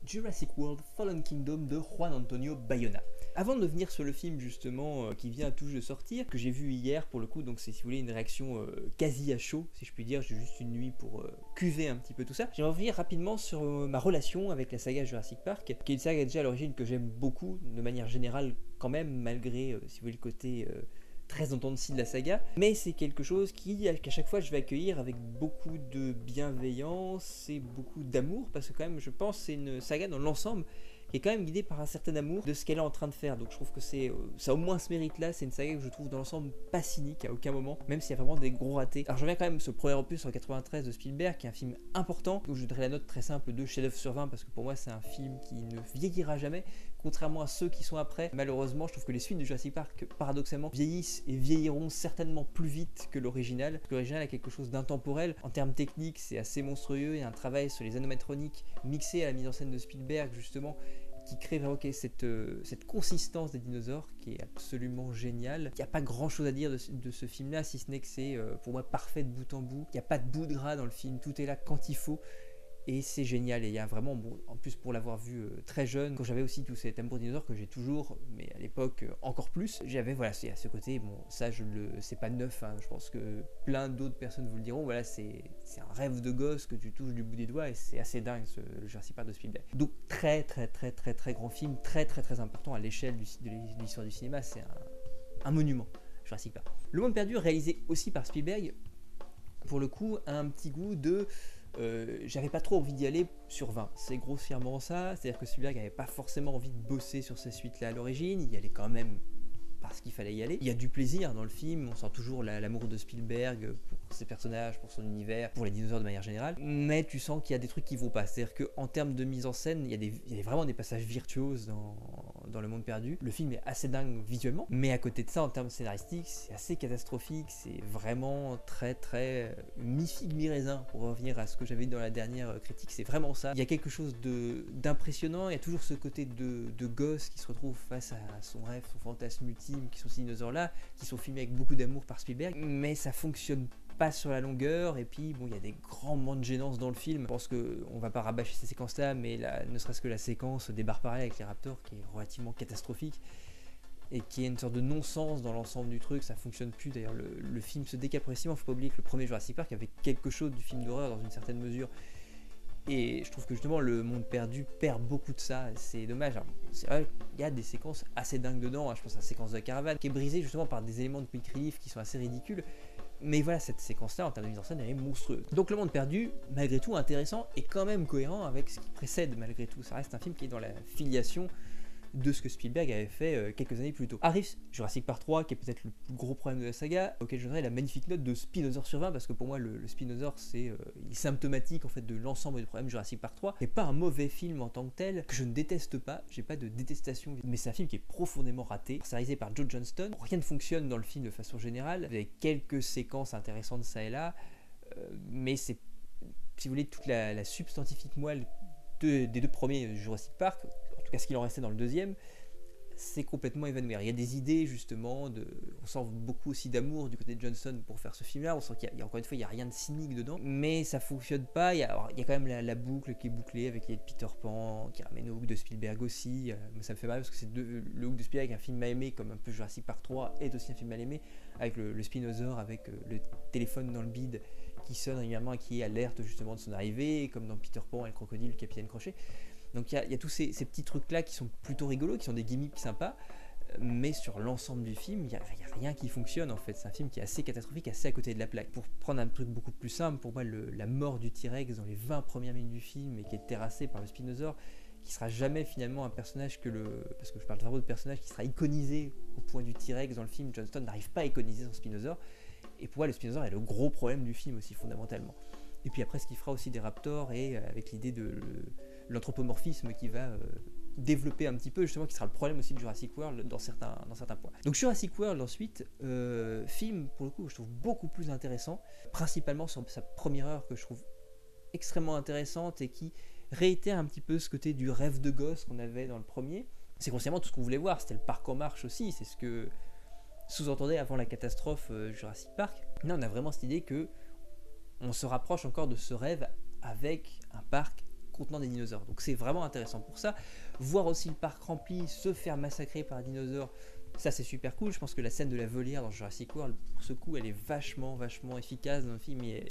Jurassic World Fallen Kingdom de Juan Antonio Bayona. Avant de venir sur le film justement qui vient tout juste de sortir, que j'ai vu hier pour le coup, donc c'est si vous voulez une réaction quasi à chaud, si je puis dire, j'ai juste une nuit pour cuver un petit peu tout ça. J'aimerais revenir rapidement sur ma relation avec la saga Jurassic Park, qui est une saga déjà à l'origine que j'aime beaucoup, de manière générale quand même, malgré si vous voulez le côté très entendu de la saga, mais c'est quelque chose qu'à chaque fois je vais accueillir avec beaucoup de bienveillance et beaucoup d'amour, parce que quand même je pense que c'est une saga dans l'ensemble qui est quand même guidée par un certain amour de ce qu'elle est en train de faire. Donc je trouve que ça au moins ce mérite là. C'est une saga que je trouve dans l'ensemble pas cynique à aucun moment, même s'il y a vraiment des gros ratés. Alors je reviens quand même sur le premier opus en 93 de Spielberg, qui est un film important, où je donnerai la note très simple de chef-d'œuvre sur 20, parce que pour moi c'est un film qui ne vieillira jamais, contrairement à ceux qui sont après. Malheureusement, je trouve que les suites de Jurassic Park, paradoxalement, vieillissent et vieilliront certainement plus vite que l'original. Parce que l'original a quelque chose d'intemporel. En termes techniques, c'est assez monstrueux. Il y a un travail sur les animatroniques mixé à la mise en scène de Spielberg, justement, qui crée vraiment cette consistance des dinosaures qui est absolument géniale. Il n'y a pas grand chose à dire de ce film là, si ce n'est que c'est pour moi parfait de bout en bout. Il n'y a pas de bout de gras dans le film, tout est là quand il faut. Et c'est génial, et il y a vraiment, bon, en plus pour l'avoir vu très jeune, quand j'avais aussi tout cet amour dinosaure que j'ai toujours, mais à l'époque encore plus, j'avais, voilà, c'est à ce côté, bon, ça c'est pas neuf, hein, je pense que plein d'autres personnes vous le diront, voilà, c'est un rêve de gosse que tu touches du bout des doigts, et c'est assez dingue le Jurassic Park de Spielberg. Donc très grand film, très important à l'échelle de l'histoire du cinéma, c'est un monument, Jurassic Park. Le Monde Perdu, réalisé aussi par Spielberg, pour le coup, a un petit goût de... j'avais pas trop envie d'y aller sur 20, c'est grossièrement ça, c'est-à-dire que Spielberg n'avait pas forcément envie de bosser sur ces suites-là à l'origine, il y allait quand même parce qu'il fallait y aller. Il y a du plaisir dans le film, on sent toujours l'amour de Spielberg pour ses personnages, pour son univers, pour les dinosaures de manière générale, mais tu sens qu'il y a des trucs qui vont pas, c'est-à-dire qu'en termes de mise en scène, il y a vraiment des passages virtuoses dans Le Monde Perdu. Le film est assez dingue visuellement, mais à côté de ça, en termes scénaristiques, c'est assez catastrophique, c'est vraiment très mi-figue mi-raisin, pour revenir à ce que j'avais dit dans la dernière critique, c'est vraiment ça. Il y a quelque chose d'impressionnant, il y a toujours ce côté de gosse qui se retrouve face à son rêve, son fantasme ultime, qui sont ces dinosaures-là, qui sont filmés avec beaucoup d'amour par Spielberg, mais ça fonctionne pas sur la longueur, et puis bon, il y a des grands moments de gênance dans le film. Je pense qu'on va pas rabâcher ces séquences-là, mais ne serait-ce que la séquence des barres parallèles avec les raptors, qui est relativement catastrophique, et qui est une sorte de non-sens dans l'ensemble du truc, ça fonctionne plus. D'ailleurs, le film se décale progressivement, faut pas oublier que le premier Jurassic Park avait quelque chose du film d'horreur dans une certaine mesure, et je trouve que justement Le Monde Perdu perd beaucoup de ça, c'est dommage. C'est vrai qu'il y a des séquences assez dingues dedans, hein. Je pense à la séquence de la caravane qui est brisée justement par des éléments de quick relief qui sont assez ridicules, mais voilà, cette séquence là en termes de mise en scène elle est monstrueuse. Donc Le Monde Perdu, malgré tout intéressant et quand même cohérent avec ce qui précède, malgré tout. Ça reste un film qui est dans la filiation de ce que Spielberg avait fait quelques années plus tôt. Arrive Jurassic Park 3, qui est peut-être le plus gros problème de la saga, auquel je donnerais la magnifique note de Spinosaur sur 20, parce que pour moi le Spinosaur il est symptomatique en fait de l'ensemble des problèmes de Jurassic Park 3. C'est pas un mauvais film en tant que tel, que je ne déteste pas, j'ai pas de détestation, mais c'est un film qui est profondément raté. C'est réalisé par Joe Johnston, rien ne fonctionne dans le film de façon générale, avec quelques séquences intéressantes ça et là, mais c'est, si vous voulez, toute la substantifique moelle des deux premiers Jurassic Park, en tout cas ce qu'il en restait dans le deuxième, c'est complètement évanoui. Il y a des idées justement, on sent beaucoup aussi d'amour du côté de Johnson pour faire ce film là, on sent qu'il y a encore une fois il n'y a rien de cynique dedans, mais ça fonctionne pas. Il y a quand même la boucle qui est bouclée avec les Peter Pan, qui ramène au Hook de Spielberg aussi, mais ça me fait mal parce que c'est le Hook de Spielberg, un film mal aimé comme un peu Jurassic Park 3 est aussi un film mal aimé, avec le Spinosaur, avec le téléphone dans le bide qui sonne régulièrement et qui alerte justement de son arrivée, comme dans Peter Pan et le crocodile, le capitaine Crochet. Donc il y a tous ces petits trucs là qui sont plutôt rigolos, qui sont des gimmicks sympas, mais sur l'ensemble du film, il n'y a rien qui fonctionne en fait. C'est un film qui est assez catastrophique, assez à côté de la plaque. Pour prendre un truc beaucoup plus simple, pour moi la mort du T-Rex dans les 20 premières minutes du film, et qui est terrassé par le Spinosaure, qui sera jamais finalement un personnage parce que je parle vraiment de personnage qui sera iconisé au point du T-Rex dans le film. Johnston n'arrive pas à iconiser son Spinosaure, et pour moi le Spinosaure est le gros problème du film aussi fondamentalement. Et puis après ce qu'il fera aussi des raptors, et avec l'idée de l'anthropomorphisme qui va développer un petit peu, justement, qui sera le problème aussi de Jurassic World dans certains points. Donc Jurassic World ensuite, film pour le coup je trouve beaucoup plus intéressant, principalement sur sa première heure que je trouve extrêmement intéressante et qui réitère un petit peu ce côté du rêve de gosse qu'on avait dans le premier. C'est consciemment tout ce qu'on voulait voir, c'était le parc en marche aussi, c'est ce que sous-entendait avant la catastrophe Jurassic Park. Là on a vraiment cette idée que on se rapproche encore de ce rêve avec un parc contenant des dinosaures. Donc c'est vraiment intéressant pour ça. Voir aussi le parc rempli, se faire massacrer par un dinosaure, ça c'est super cool. Je pense que la scène de la volière dans Jurassic World, pour ce coup, elle est vachement efficace dans le film, et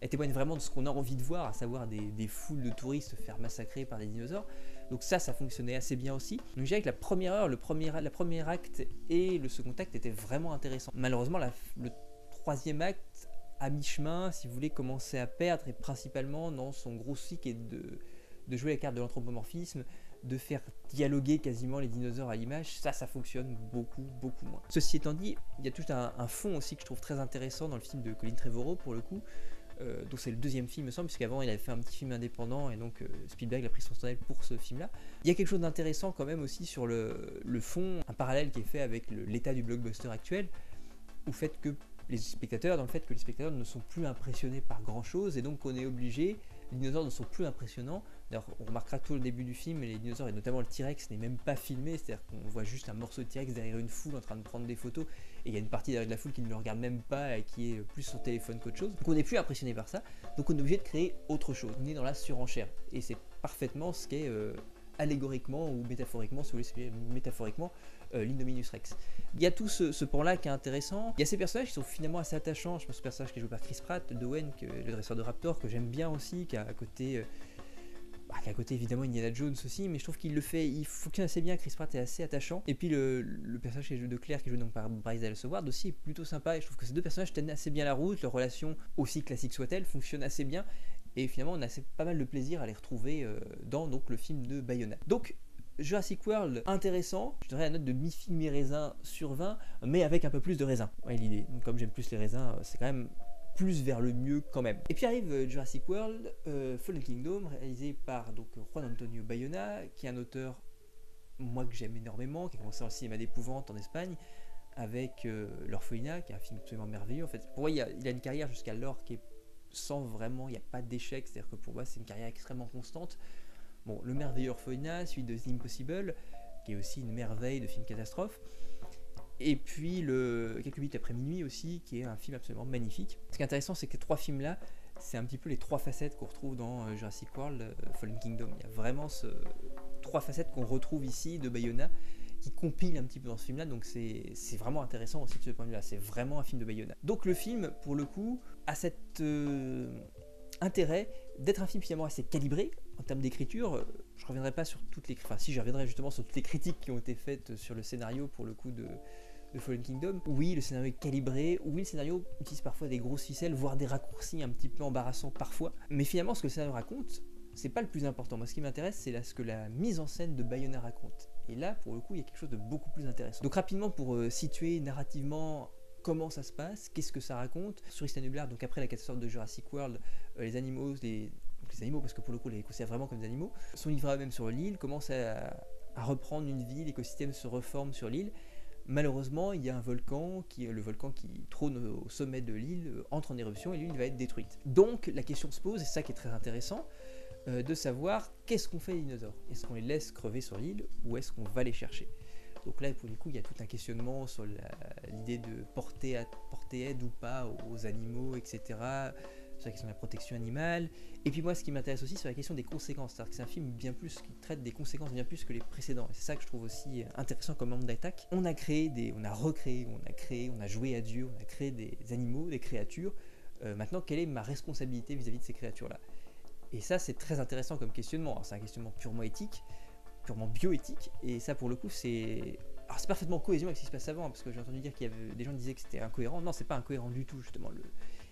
elle témoigne vraiment de ce qu'on a envie de voir, à savoir des foules de touristes se faire massacrer par des dinosaures. Donc ça fonctionnait assez bien aussi. Donc je dirais que la première heure, le premier acte et le second acte étaient vraiment intéressants. Malheureusement, le troisième acte, à mi-chemin, si vous voulez, commençait à perdre, et principalement dans son gros souci qui est de jouer la carte de l'anthropomorphisme, de faire dialoguer quasiment les dinosaures à l'image. Ça fonctionne beaucoup moins. Ceci étant dit, il y a tout un fond aussi que je trouve très intéressant dans le film de Colin Trevorrow, pour le coup. Donc c'est le deuxième film, me semble, puisqu'avant il avait fait un petit film indépendant, et donc Spielberg a pris son temps pour ce film-là. Il y a quelque chose d'intéressant quand même aussi sur le fond, un parallèle qui est fait avec l'état du blockbuster actuel, au fait que les spectateurs ne sont plus impressionnés par grand-chose, et donc on est obligé, les dinosaures ne sont plus impressionnants. D'ailleurs, on remarquera tout le début du film, les dinosaures, et notamment le T-Rex, n'est même pas filmé, c'est-à-dire qu'on voit juste un morceau de T-Rex derrière une foule en train de prendre des photos, et il y a une partie derrière de la foule qui ne le regarde même pas, et qui est plus sur téléphone qu'autre chose. Donc on n'est plus impressionné par ça, donc on est obligé de créer autre chose. On est dans la surenchère, et c'est parfaitement ce qu'est allégoriquement ou métaphoriquement, si vous voulez, métaphoriquement, l'Indominus Rex. Il y a tout ce pan-là qui est intéressant. Il y a ces personnages qui sont finalement assez attachants. Je pense au personnage qui est joué par Chris Pratt, d'Owen, le dresseur de Raptor, que j'aime bien aussi, qui a à côté évidemment Indiana Jones aussi, mais je trouve qu'il fonctionne assez bien. Chris Pratt est assez attachant. Et puis le personnage qui est joué de Claire, qui est joué donc par Bryce Dallas Howard, aussi est plutôt sympa, et je trouve que ces deux personnages tiennent assez bien la route. Leur relation, aussi classique soit-elle, fonctionne assez bien, et finalement on a pas mal de plaisir à les retrouver dans donc le film de Bayona. Donc Jurassic World, intéressant, je donnerais la note de mi-figue mi-raisin sur 20, mais avec un peu plus de raisin. Ouais, l'idée. Donc comme j'aime plus les raisins, c'est quand même plus vers le mieux quand même. Et puis arrive Jurassic World, Fallen Kingdom, réalisé par donc Juan Antonio Bayona, qui est un auteur, moi, que j'aime énormément, qui a commencé dans le cinéma d'épouvante en Espagne, avec L'Orphelinat, qui est un film absolument merveilleux. En fait, pour moi, il a une carrière jusqu'à l'or qui est sans vraiment, il n'y a pas d'échec, c'est-à-dire que pour moi, c'est une carrière extrêmement constante. Bon, le merveilleux Orphelinat, suite de The Impossible, qui est aussi une merveille de film catastrophe. Et puis Quelques minutes après minuit aussi, qui est un film absolument magnifique. Ce qui est intéressant, c'est que ces trois films-là, c'est un petit peu les trois facettes qu'on retrouve dans Jurassic World, Fallen Kingdom. Il y a vraiment trois facettes qu'on retrouve ici de Bayona, qui compilent un petit peu dans ce film-là, donc c'est vraiment intéressant aussi de ce point de vue-là. C'est vraiment un film de Bayona. Donc le film, pour le coup, a cet intérêt d'être un film finalement assez calibré en termes d'écriture. Je reviendrai pas sur toutes les... Enfin si, je reviendrai justement sur toutes les critiques qui ont été faites sur le scénario pour le coup de Fallen Kingdom. Oui, le scénario est calibré, oui, le scénario utilise parfois des grosses ficelles, voire des raccourcis un petit peu embarrassants parfois, mais finalement ce que le scénario raconte, c'est pas le plus important. Moi, ce qui m'intéresse, c'est ce que la mise en scène de Bayona raconte. Et là, pour le coup, il y a quelque chose de beaucoup plus intéressant. Donc rapidement, pour situer narrativement comment ça se passe, qu'est-ce que ça raconte. Sur Isla Nublar, donc après la catastrophe de Jurassic World, les animaux, parce que pour le coup, on les considère vraiment comme des animaux, sont livrés à eux-mêmes sur l'île, commencent à reprendre une vie, l'écosystème se reforme sur l'île. Malheureusement, il y a le volcan qui trône au sommet de l'île, entre en éruption, et l'île va être détruite. Donc la question se pose, et c'est ça qui est très intéressant, de savoir qu'est-ce qu'on fait des dinosaures. Est-ce qu'on les laisse crever sur l'île, ou est-ce qu'on va les chercher? Donc là, pour le coup, il y a tout un questionnement sur l'idée de porter aide ou pas aux animaux, etc., sur la question de la protection animale. Et puis moi, ce qui m'intéresse aussi, c'est la question des conséquences. C'est-à-dire que c'est un film qui traite des conséquences bien plus que les précédents. Et c'est ça que je trouve aussi intéressant comme angle d'attaque. On a joué à Dieu, on a créé des animaux, des créatures. Maintenant, quelle est ma responsabilité vis-à-vis de ces créatures-là? Et ça, c'est très intéressant comme questionnement. Alors, c'est un questionnement purement éthique, purement bioéthique, et ça, pour le coup, c'est parfaitement cohérent avec ce qui se passe avant, parce que j'ai entendu dire qu'il y avait des gens qui disaient que c'était incohérent. Non, c'est pas incohérent du tout, justement.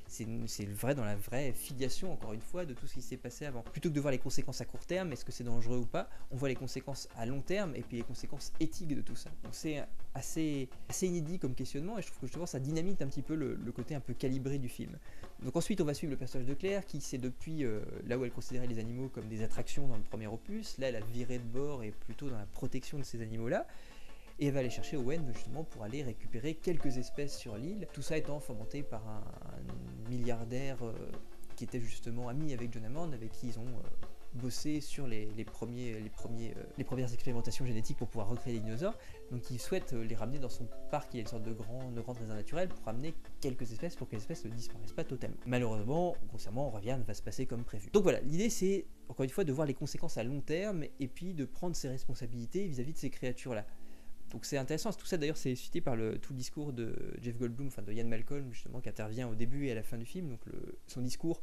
C'est vrai dans la vraie filiation, encore une fois, de tout ce qui s'est passé avant. Plutôt que de voir les conséquences à court terme, est-ce que c'est dangereux ou pas, on voit les conséquences à long terme et puis les conséquences éthiques de tout ça. Donc c'est assez inédit comme questionnement, et je trouve que justement ça dynamite un petit peu le côté un peu calibré du film. Donc ensuite on va suivre le personnage de Claire, qui c'est depuis là où elle considérait les animaux comme des attractions dans le premier opus, là elle a viré de bord et plutôt dans la protection de ces animaux-là. Et elle va aller chercher Owen justement pour aller récupérer quelques espèces sur l'île. Tout ça étant fomenté par un milliardaire qui était justement ami avec John Hammond, avec qui ils ont bosser sur les premières expérimentations génétiques pour pouvoir recréer des dinosaures. Donc il souhaite les ramener dans son parc, il y a une sorte de grand réserve naturel pour ramener quelques espèces pour que les espèces ne disparaissent pas totalement. Malheureusement, grossièrement, rien ne va se passer comme prévu. Donc voilà, l'idée c'est, encore une fois, de voir les conséquences à long terme et puis de prendre ses responsabilités vis-à-vis de ces créatures-là. Donc c'est intéressant, tout ça d'ailleurs c'est suscité par tout le discours de Jeff Goldblum, enfin de Ian Malcolm justement, qui intervient au début et à la fin du film. Donc son discours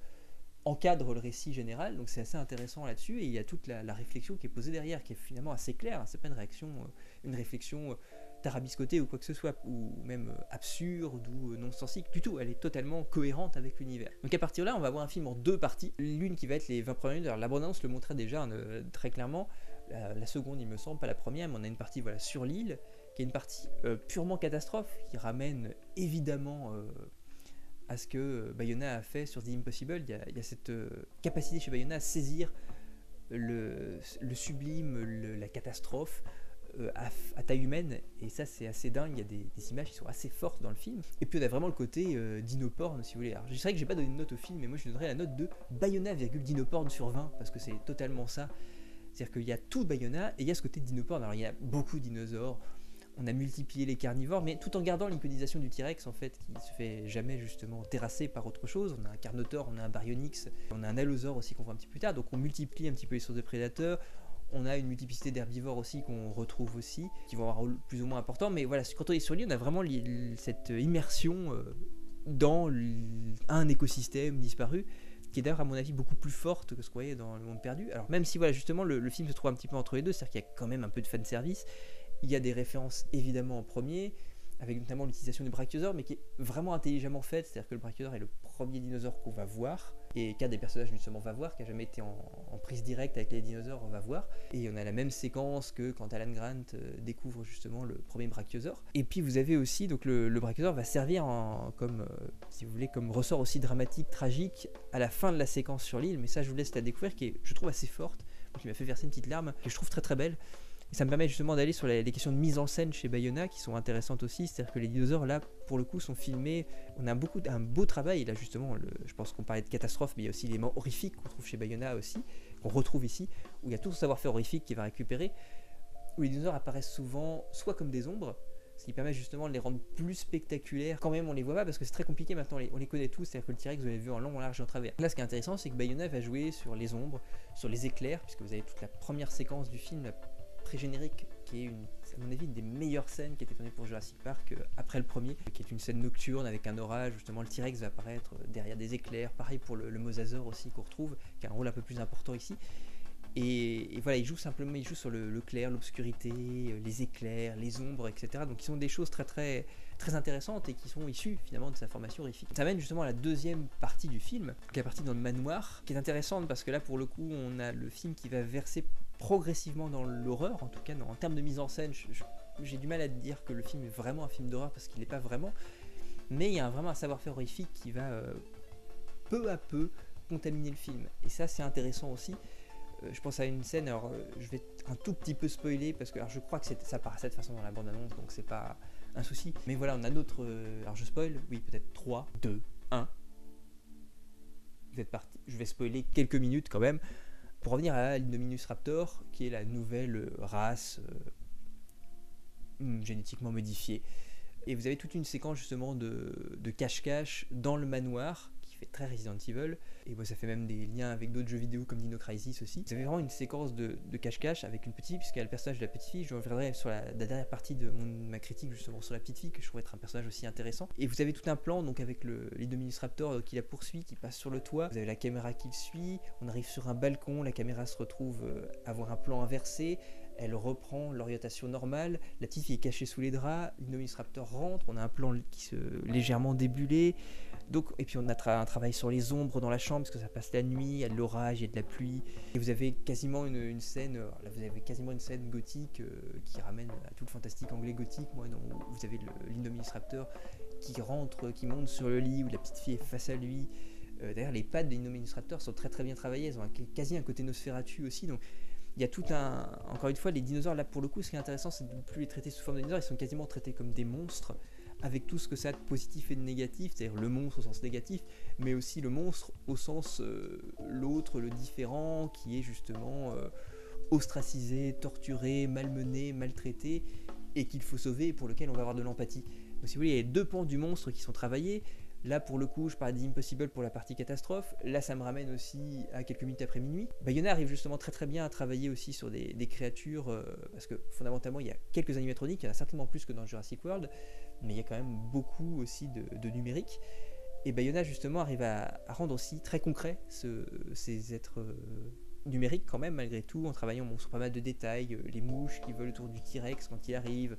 encadre le récit général, donc c'est assez intéressant là-dessus, et il y a toute la réflexion qui est posée derrière, qui est finalement assez claire, hein. C'est pas une réflexion tarabiscotée ou quoi que ce soit, ou même absurde ou non-sensique du tout, elle est totalement cohérente avec l'univers. Donc à partir de là, on va avoir un film en 2 parties, l'une qui va être les 20 premières minutes, alors la bande-annonce le montrait déjà très clairement, la seconde il me semble, pas la première, mais on a une partie sur l'île, qui est une partie purement catastrophe, qui ramène évidemment à ce que Bayona a fait sur The Impossible. Il y a cette capacité chez Bayona à saisir le sublime, la catastrophe à taille humaine, et ça c'est assez dingue. Il y a des images qui sont assez fortes dans le film, et puis on a vraiment le côté dinoporn si vous voulez. Alors je dirais que j'ai pas donné de note au film, mais moi je lui donnerais la note de Bayona dinoporn sur 20, parce que c'est totalement ça. C'est-à-dire qu'il y a tout Bayona et il y a ce côté dinoporn. Alors il y a beaucoup de dinosaures, on a multiplié les carnivores, mais tout en gardant l'iconisation du T-Rex en fait, qui se fait jamais justement terrasser par autre chose. On a un Carnotaure, on a un Baryonyx, on a un Allosaure aussi qu'on voit un petit peu plus tard, donc on multiplie un petit peu les sources de prédateurs. On a une multiplicité d'herbivores aussi qu'on retrouve aussi, qui vont avoir un rôle plus ou moins important, mais voilà, quand on est sur l'île, on a vraiment cette immersion dans un écosystème disparu, qui est d'ailleurs à mon avis beaucoup plus forte que ce qu'on voyait dans Le Monde Perdu. Alors même si voilà, justement le film se trouve un petit peu entre les deux, c'est-à-dire qu'il y a quand même un peu de fanservice. Il y a des références évidemment en premier, avec notamment l'utilisation du brachiosaure, mais qui est vraiment intelligemment faite, c'est-à-dire que le brachiosaure est le premier dinosaure qu'on va voir, et qu'un des personnages justement va voir, qui n'a jamais été en prise directe avec les dinosaures, on va voir. Et on a la même séquence que quand Alan Grant découvre justement le premier brachiosaure. Et puis vous avez aussi, donc le brachiosaure va servir comme, si vous voulez, comme ressort aussi dramatique, tragique, à la fin de la séquence sur l'île, mais ça je vous laisse la découvrir, qui est, je trouve, assez forte, qui m'a fait verser une petite larme, que je trouve très très belle. Et ça me permet justement d'aller sur les questions de mise en scène chez Bayona qui sont intéressantes aussi, c'est-à-dire que les dinosaures là pour le coup sont filmés, on a un beau travail, là justement je pense qu'on parlait de catastrophe, mais il y a aussi l'élément horrifique qu'on trouve chez Bayona aussi, qu'on retrouve ici, où il y a tout ce savoir-faire horrifique qui va récupérer, où les dinosaures apparaissent souvent soit comme des ombres, ce qui permet justement de les rendre plus spectaculaires, quand même on les voit pas parce que c'est très compliqué maintenant, on les connaît tous, c'est-à-dire que le T-Rex vous l'avez vu en long, en large et en travers. Là ce qui est intéressant c'est que Bayona va jouer sur les ombres, sur les éclairs, puisque vous avez toute la première séquence du film, pré-générique, qui est à mon avis une des meilleures scènes qui a été tournée pour Jurassic Park après le premier, qui est une scène nocturne avec un orage, justement le T-Rex va apparaître derrière des éclairs, pareil pour le mosasaure aussi qu'on retrouve, qui a un rôle un peu plus important ici. Et voilà, il joue sur le clair, l'obscurité, les éclairs, les ombres, etc. Donc qui sont des choses très très très intéressantes et qui sont issues finalement de sa formation horrifique. Ça mène justement à la deuxième partie du film, qui est la partie dans le manoir, qui est intéressante parce que là pour le coup on a le film qui va verser progressivement dans l'horreur, en tout cas en termes de mise en scène. J'ai du mal à dire que le film est vraiment un film d'horreur parce qu'il n'est pas vraiment, mais il y a vraiment un savoir-faire horrifique qui va peu à peu contaminer le film, et ça c'est intéressant aussi. Je pense à une scène, alors je vais un tout petit peu spoiler parce que alors, je crois que ça paraissait de toute façon dans la bande-annonce, donc c'est pas un souci, mais voilà, on a notre alors je spoil, oui, peut-être 3, 2, 1, vous êtes parti, je vais spoiler quelques minutes quand même. Pour revenir à l'Indominus Raptor, qui est la nouvelle race génétiquement modifiée. Et vous avez toute une séquence justement de cache-cache dans le manoir, qui fait très Resident Evil, et ça fait même des liens avec d'autres jeux vidéo comme Dino Crisis aussi. Vous avez vraiment une séquence de cache-cache avec une petite fille, puisqu'il y a le personnage de la petite fille. Je reviendrai sur la dernière partie de ma critique justement sur la petite fille, que je trouve être un personnage aussi intéressant. Et vous avez tout un plan donc avec l'Indominus Raptor qui la poursuit, qui passe sur le toit. Vous avez la caméra qui le suit, on arrive sur un balcon, la caméra se retrouve avoir un plan inversé, elle reprend l'orientation normale, la petite fille est cachée sous les draps, l'Indominus Raptor rentre, on a un plan qui se légèrement débulé. Donc, et puis on a un travail sur les ombres dans la chambre parce que ça passe la nuit, il y a de l'orage, il y a de la pluie, et vous avez quasiment une scène, là vous avez quasiment une scène gothique qui ramène à tout le fantastique anglais gothique, où vous avez l'Indominus Raptor qui rentre, qui monte sur le lit où la petite fille est face à lui. D'ailleurs les pattes de l'Indominus Raptor sont très très bien travaillées, elles ont quasi un côté Nosferatu aussi, donc il y a tout encore une fois les dinosaures là pour le coup ce qui est intéressant c'est de ne plus les traiter sous forme de dinosaures, ils sont quasiment traités comme des monstres, avec tout ce que ça a de positif et de négatif, c'est-à-dire le monstre au sens négatif, mais aussi le monstre au sens l'autre, le différent, qui est justement ostracisé, torturé, malmené, maltraité, et qu'il faut sauver et pour lequel on va avoir de l'empathie. Donc si vous voulez, il y a 2 pans du monstre qui sont travaillés. Là pour le coup je parlais d'Impossible pour la partie catastrophe, là ça me ramène aussi à quelques minutes après minuit. Bayona arrive justement très bien à travailler aussi sur des créatures, parce que fondamentalement il y a quelques animatroniques, il y en a certainement plus que dans Jurassic World, mais il y a quand même beaucoup aussi de numérique. Et Bayona justement arrive à rendre aussi très concret ces êtres numériques quand même malgré tout, en travaillant sur pas mal de détails, les mouches qui volent autour du T-Rex quand il arrive,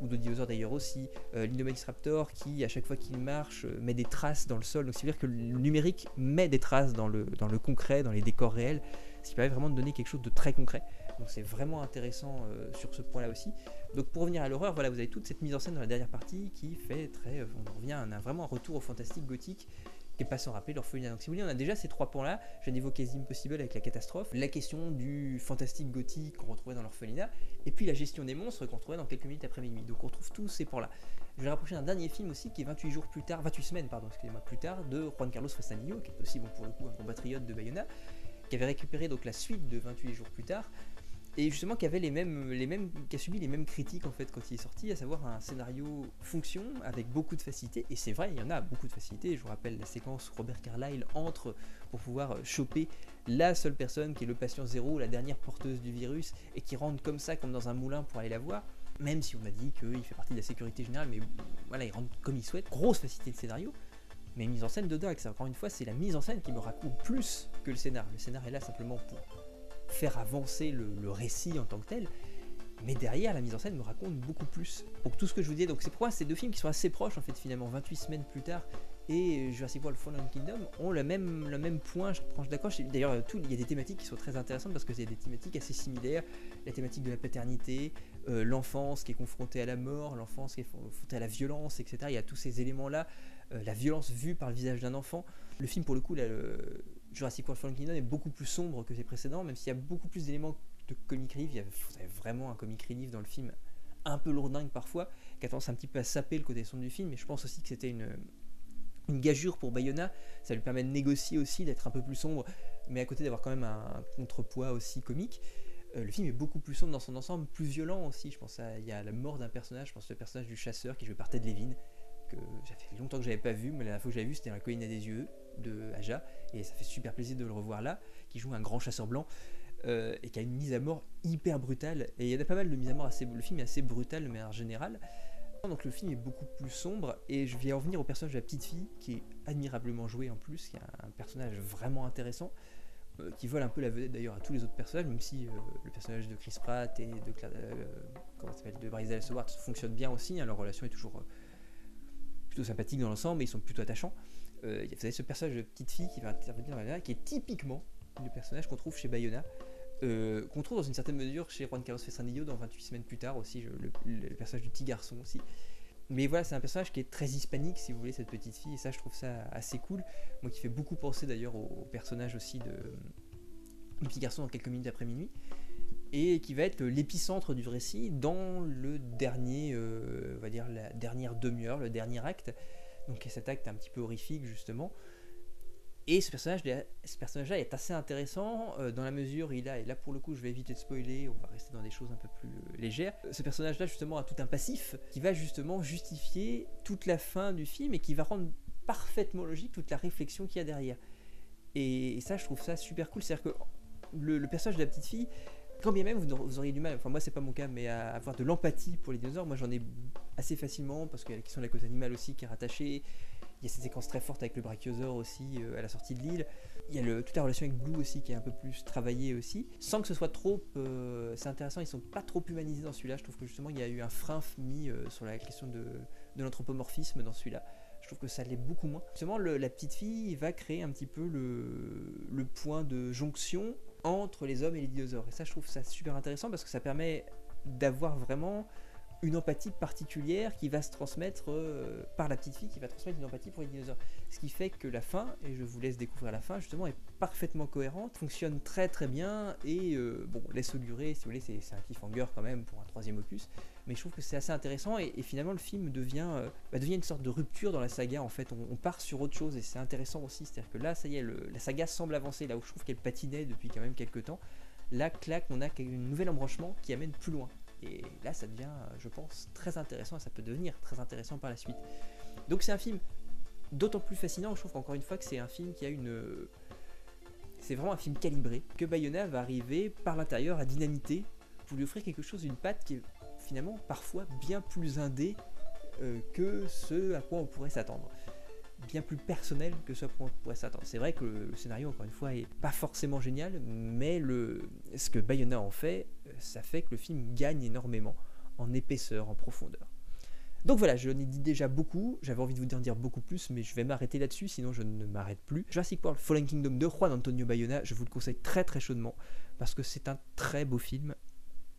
ou d'autres dinosaures d'ailleurs aussi, l'Indominus Raptor qui à chaque fois qu'il marche met des traces dans le sol, donc c'est à dire que le numérique met des traces dans le concret, dans les décors réels, ce qui permet vraiment de donner quelque chose de très concret, donc c'est vraiment intéressant sur ce point là aussi. Donc pour revenir à l'horreur, voilà, vous avez toute cette mise en scène dans la dernière partie qui fait très, on revient, on a vraiment un retour au fantastique gothique qui est pas sans rappeler l'orphelinat. Donc si vous voulez, on a déjà ces 3 pans là, je viens d'évoquer The Impossible avec la catastrophe, la question du fantastique gothique qu'on retrouvait dans l'orphelinat, et puis la gestion des monstres qu'on retrouvait dans quelques minutes après minuit. Donc on retrouve tous ces pans là. Je vais rapprocher d'un dernier film aussi qui est 28 semaines plus tard, de Juan Carlos Fresnadillo, qui est aussi bon pour le coup un compatriote de Bayona, qui avait récupéré donc la suite de 28 jours plus tard, et justement qui avait qui a subi les mêmes critiques en fait quand il est sorti, à savoir un scénario fonction avec beaucoup de facilité, et c'est vrai, il y en a beaucoup de facilité. Je vous rappelle la séquence où Robert Carlyle entre pour pouvoir choper la seule personne qui est le patient zéro, la dernière porteuse du virus, et qui rentre comme ça, comme dans un moulin pour aller la voir, même si on m'a dit qu'il fait partie de la sécurité générale, mais voilà, il rentre comme il souhaite, grosse facilité de scénario, mais mise en scène de dingue. Encore une fois, c'est la mise en scène qui me raconte plus que le scénar. Le scénar est là simplement pour faire avancer le récit en tant que tel, mais derrière la mise en scène me raconte beaucoup plus. Donc tout ce que je vous dis, donc c'est pourquoi ces 2 films qui sont assez proches en fait finalement, 28 semaines plus tard et Jurassic World Fallen Kingdom ont le même point, je suis d'accord. D'ailleurs il y a des thématiques qui sont très intéressantes parce que c'est des thématiques assez similaires, la thématique de la paternité, l'enfance qui est confrontée à la mort, l'enfance qui est confrontée à la violence, etc. Il y a tous ces éléments là, la violence vue par le visage d'un enfant. Le film pour le coup là, Jurassic World Fallen Kingdom est beaucoup plus sombre que ses précédents, même s'il y a beaucoup plus d'éléments de comic relief. Il y avait vraiment un comic relief dans le film, un peu lourdingue parfois, qui a tendance un petit peu à saper le côté sombre du film, mais je pense aussi que c'était une gageure pour Bayona, ça lui permet de négocier aussi, d'être un peu plus sombre, mais à côté d'avoir quand même un contrepoids aussi comique. Le film est beaucoup plus sombre dans son ensemble, plus violent aussi. Je pense il y a la mort d'un personnage, je pense le personnage du chasseur qui est joué par Ted Levin, que ça fait longtemps que je n'avais pas vu, mais la dernière fois que je l'avais vu c'était dans La colline à des yeux de Aja, et ça fait super plaisir de le revoir là, qui joue un grand chasseur blanc, et qui a une mise à mort hyper brutale, et il y en a pas mal de mises à mort le film est assez brutal mais en général. Donc le film est beaucoup plus sombre, et je vais en venir au personnage de la petite fille qui est admirablement joué en plus, qui est un personnage vraiment intéressant, qui vole un peu la vedette d'ailleurs à tous les autres personnages, même si le personnage de Chris Pratt et de Bryce Dallas Howard fonctionne bien aussi, hein, leur relation est toujours plutôt sympathique dans l'ensemble, et ils sont plutôt attachants. Vous avez ce personnage de petite fille qui va intervenir dans Bayona, qui est typiquement le personnage qu'on trouve chez Bayona, qu'on trouve dans une certaine mesure chez Juan Carlos Fresnadillo dans 28 semaines plus tard aussi, le personnage du petit garçon aussi. Mais voilà, c'est un personnage qui est très hispanique, si vous voulez, cette petite fille, et ça je trouve ça assez cool. Moi qui fait beaucoup penser d'ailleurs au personnage aussi du petit garçon dans quelques minutes après minuit, et qui va être l'épicentre du récit dans le dernier, on va dire la dernière demi-heure, le dernier acte. Donc cet acte un petit peu horrifique justement. Et ce personnage-là est assez intéressant dans la mesure où et là pour le coup je vais éviter de spoiler, on va rester dans des choses un peu plus légères. Ce personnage-là justement a tout un passif qui va justement justifier toute la fin du film et qui va rendre parfaitement logique toute la réflexion qu'il y a derrière. Et ça je trouve ça super cool, c'est-à-dire que le personnage de la petite fille, quand bien même vous auriez du mal, enfin moi c'est pas mon cas, mais à avoir de l'empathie pour les dinosaures, moi j'en ai assez facilement parce qu'il y a la question de la cause animale aussi qui est rattachée. Il y a cette séquence très forte avec le brachiosaure aussi à la sortie de l'île. Il y a toute la relation avec Blue aussi qui est un peu plus travaillée aussi. Sans que ce soit trop... c'est intéressant, ils sont pas trop humanisés dans celui-là. Je trouve que justement il y a eu un frein mis sur la question de l'anthropomorphisme dans celui-là. Je trouve que ça l'est beaucoup moins. Justement, la petite fille va créer un petit peu le point de jonction entre les hommes et les dinosaures. Et ça, je trouve ça super intéressant parce que ça permet d'avoir vraiment une empathie particulière qui va se transmettre par la petite fille, qui va transmettre une empathie pour les dinosaures. Ce qui fait que la fin, et je vous laisse découvrir la fin justement, est parfaitement cohérente, fonctionne très très bien, et bon, laisse augurer, si vous voulez, c'est un cliffhanger quand même pour un troisième opus, mais je trouve que c'est assez intéressant, et finalement le film devient une sorte de rupture dans la saga, en fait, on part sur autre chose, et c'est intéressant aussi, c'est-à-dire que là, ça y est, la saga semble avancer, là où je trouve qu'elle patinait depuis quand même quelques temps, là, clac, on a un nouvel embranchement qui amène plus loin. Et là, ça devient, je pense, très intéressant, et ça peut devenir très intéressant par la suite. Donc c'est un film d'autant plus fascinant, je trouve qu'encore une fois que c'est un film qui a une... C'est vraiment un film calibré, que Bayona va arriver par l'intérieur à dynamiter, pour lui offrir quelque chose, une patte qui est finalement parfois bien plus indé que ce à quoi on pourrait s'attendre. Bien plus personnel que ce à quoi on pourrait s'attendre. C'est vrai que le scénario, encore une fois, est pas forcément génial, mais ce que Bayona en fait, ça fait que le film gagne énormément en épaisseur, en profondeur. Donc voilà, je n'ai dit déjà beaucoup, j'avais envie de vous en dire beaucoup plus, mais je vais m'arrêter là-dessus, sinon je ne m'arrête plus. Jurassic World Fallen Kingdom de Juan Antonio Bayona, je vous le conseille très très chaudement, parce que c'est un très beau film.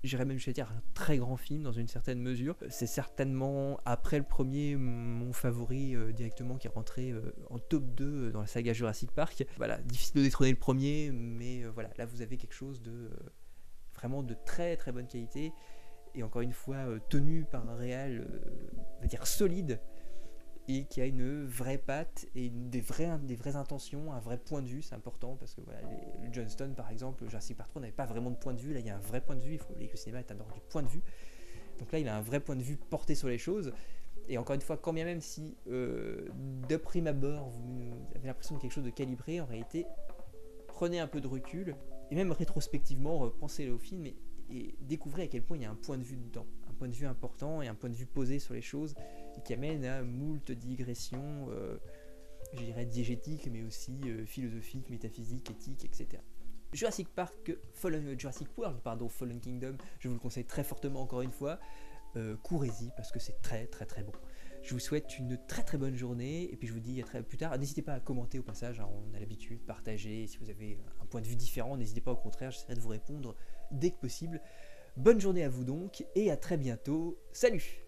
J'irais même jusqu'à dire un très grand film dans une certaine mesure. C'est certainement, après le premier, mon favori directement, qui est rentré en top 2 dans la saga Jurassic Park. Voilà, difficile de détrôner le premier, mais voilà, là vous avez quelque chose de vraiment de très très bonne qualité, et encore une fois tenu par un réal, on va dire solide, et qui a une vraie patte et des vraies intentions, un vrai point de vue, c'est important, parce que voilà, le Johnston par exemple, Jurassic Park 3 n'avait pas vraiment de point de vue, là il y a un vrai point de vue, il faut oublier que le cinéma est un ordre du point de vue, donc là il a un vrai point de vue porté sur les choses, et encore une fois, quand bien même si de prime abord vous avez l'impression de quelque chose de calibré, en réalité, prenez un peu de recul, et même rétrospectivement, pensez au film, et découvrez à quel point il y a un point de vue dedans, un point de vue important et un point de vue posé sur les choses, et qui amène à moult digressions, je dirais diégétiques, mais aussi philosophiques, métaphysiques, éthiques, etc. Jurassic World, Fallen Kingdom, je vous le conseille très fortement encore une fois, courez-y parce que c'est très très très bon. Je vous souhaite une très très bonne journée, et puis je vous dis à très plus tard. N'hésitez pas à commenter au passage, hein, on a l'habitude, partager, si vous avez un point de vue différent, n'hésitez pas, au contraire, j'essaierai de vous répondre dès que possible. Bonne journée à vous donc, et à très bientôt, salut!